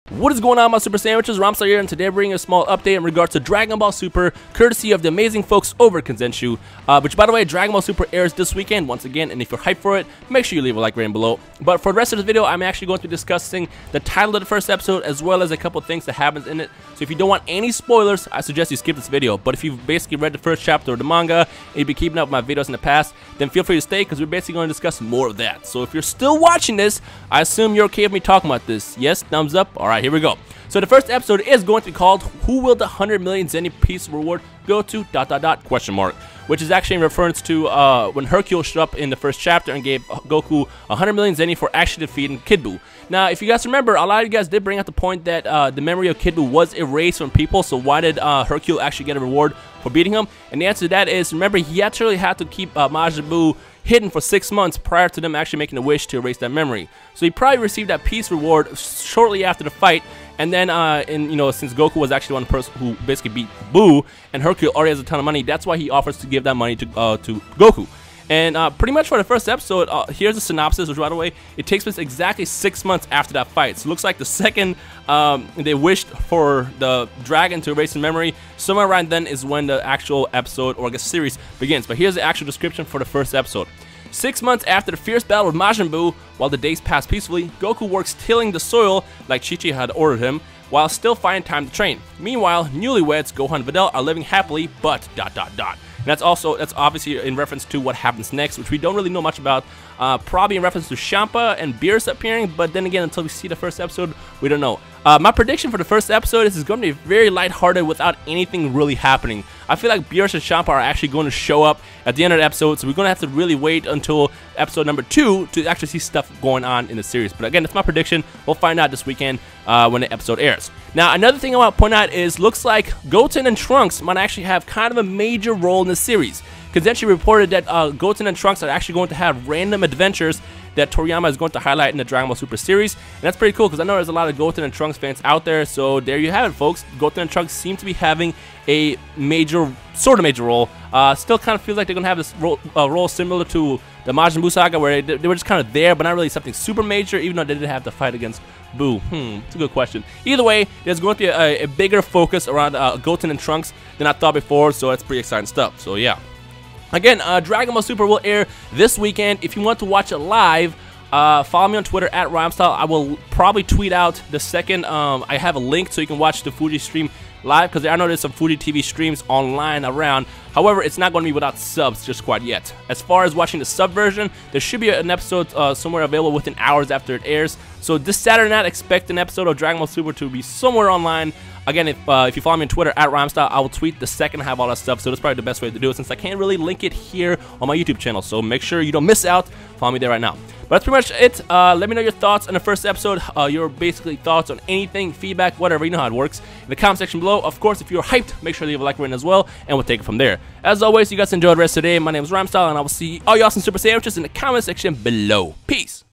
What is going on, my Super Sandwiches? Rhymestyle here, and today we're bringing a small update in regards to Dragon Ball Super, courtesy of the amazing folks over at Kensenshu, which, by the way, Dragon Ball Super airs this weekend once again, and if you're hyped for it, make sure you leave a like rating below. But for the rest of this video, I'm actually going to be discussing the title of the first episode, as well as a couple things that happens in it. So if you don't want any spoilers, I suggest you skip this video. But if you've basically read the first chapter of the manga, and you've been keeping up with my videos in the past, then feel free to stay, because we're basically going to discuss more of that. So if you're still watching this, I assume you're okay with me talking about this. Yes? Thumbs up? Alright, here we go. So the first episode is going to be called "Who Will the 100 Million Zenny Piece Reward Go To?" Question mark, which is actually in reference to when Hercule showed up in the first chapter and gave Goku 100 million Zenny for actually defeating Kid Buu. Now, if you guys remember, a lot of you guys did bring up the point that the memory of Kid Buu was erased from people. So why did Hercule actually get a reward for beating him? And the answer to that is, remember, he actually had to keep Majin Buu hidden for 6 months prior to them actually making a wish to erase that memory. So he probably received that peace reward shortly after the fight. And then, since Goku was actually one person who basically beat Buu, and Hercule already has a ton of money, that's why he offers to give that money to Goku. And pretty much for the first episode, here's a synopsis, which, by the way, it takes place exactly 6 months after that fight. So it looks like the second they wished for the dragon to erase the memory, somewhere around then is when the actual episode or the series begins. But here's the actual description for the first episode. 6 months after the fierce battle with Majin Buu, while the days pass peacefully, Goku works tilling the soil like Chi-Chi had ordered him, while still finding time to train. Meanwhile, newlyweds Gohan and Videl are living happily, but ... And that's obviously in reference to what happens next, which we don't really know much about. Probably in reference to Champa and Beerus appearing, but then again, until we see the first episode, we don't know. My prediction for the first episode is it's going to be very lighthearted without anything really happening. I feel like Beerus and Champa are actually going to show up at the end of the episode, so we're going to have to really wait until episode number 2 to actually see stuff going on in the series. But again, that's my prediction. We'll find out this weekend when the episode airs. Now, another thing I want to point out is, looks like Goten and Trunks might actually have kind of a major role in the series. Kensenshu reported that Goten and Trunks are actually going to have random adventures that Toriyama is going to highlight in the Dragon Ball Super series. And that's pretty cool, because I know there's a lot of Goten and Trunks fans out there. So there you have it, folks. Goten and Trunks seem to be having a sort of major role. Still kind of feels like they're going to have this role similar to the Majin Buu saga, where they were just kind of there, but not really something super major, even though they didn't have to fight against Buu. It's a good question. Either way, there's going to be a bigger focus around Goten and Trunks than I thought before, so that's pretty exciting stuff. So yeah. Again, Dragon Ball Super will air this weekend. If you want to watch it live, follow me on Twitter at Rhymestyle. I will probably tweet out the second I have a link so you can watch the Fuji stream live, because I know there's some Fuji TV streams online around. However, it's not going to be without subs just quite yet. As far as watching the sub version, there should be an episode somewhere available within hours after it airs. So this Saturday night, expect an episode of Dragon Ball Super to be somewhere online. Again, if you follow me on Twitter at Rhymestyle, I will tweet the second I have all that stuff. So that's probably the best way to do it, since I can't really link it here on my YouTube channel. So make sure you don't miss out. Follow me there right now. But that's pretty much it. Let me know your thoughts on the first episode. Your basically thoughts on anything, feedback, whatever. You know how it works. In the comment section below. Of course, if you're hyped, make sure to leave a like rating as well, and we'll take it from there. As always, you guys enjoy the rest of the day. My name is Rhymestyle, and I will see all you awesome Super Sandwiches in the comment section below. Peace.